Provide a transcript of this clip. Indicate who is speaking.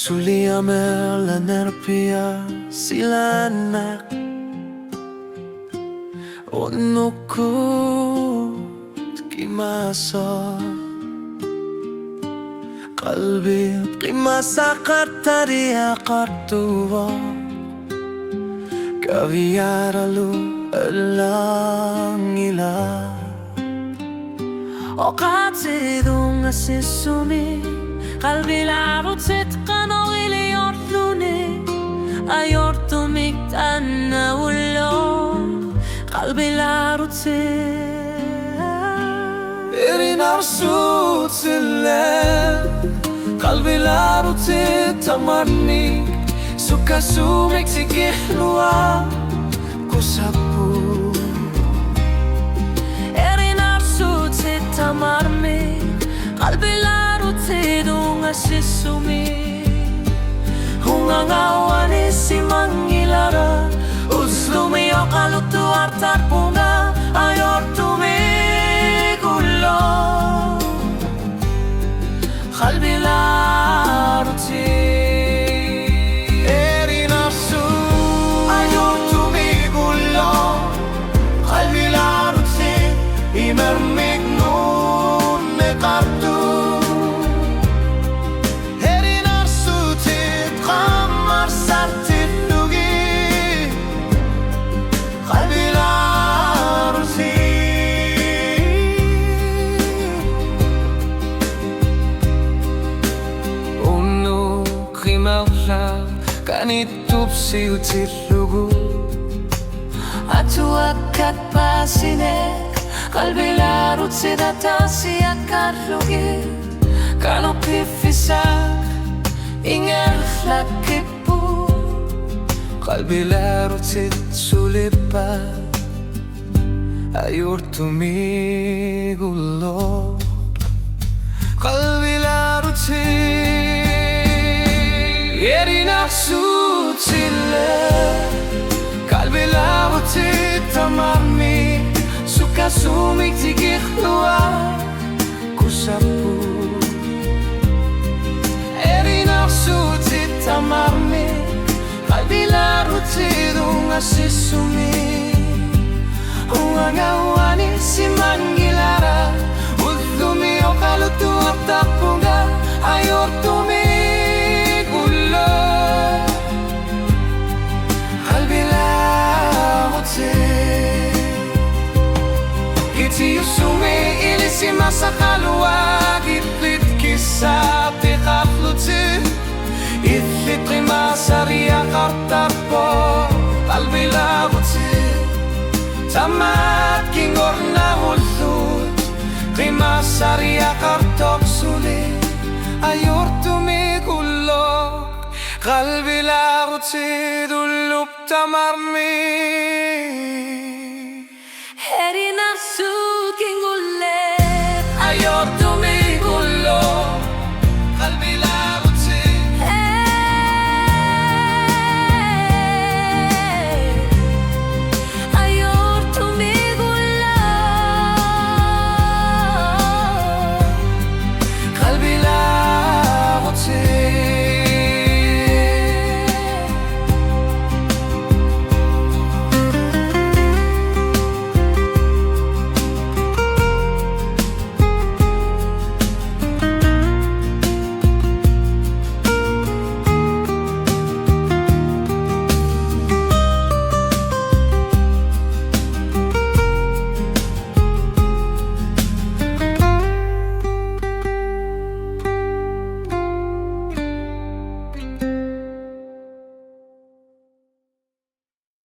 Speaker 1: Suliame la nerpia silanak Onukut kimasa Qalbi qimasa qartariya qartuwa Kaviyaralu alangila Oqatidung asisuni Qalbi la'but sitqan ili yortuni Ayortumik tanna ullo Qalbi la'but Erin arsut sillel Qalbi la'but tamarni Suka sumik tigihlua Kusapu Erin arsut tamarni Qalbi la'but dunga sisumi Hungangawani si mangilara Uslumi o kalutu artar bunga Ayortumi gullo Qalbi la'ruti Eri nafsu Ayortumi gullo Qalbi la'ruti Imermik nun neqartu Kanitup si utilugu Atuakat pasinek Qalbi la'rut sidatasi akarlugi Kanu pifisak Ingel flakipu Qalbi la'rut sulipat Ayortumi gullo Qalbi la'rut Eri nafsut sille Qalbi la'but tamarni Suka sumik tigihlua Kusapu Eri nafsut tamarni Qalbi la'but dunga sisumi Hungangawani si mangilara Udhumi o kalutu artapunga Ayortumi Yusumi ilisi masakhalwa Gitlit kisa tiqafluti Ithlit qima sariya qartapo Qalbi la'buti Tamat kingorna hullut Qima sariya qartoqsuli Ayortumi kullo Qalbi la'buti dullub tamarni
Speaker 2: Eri nafsu kingul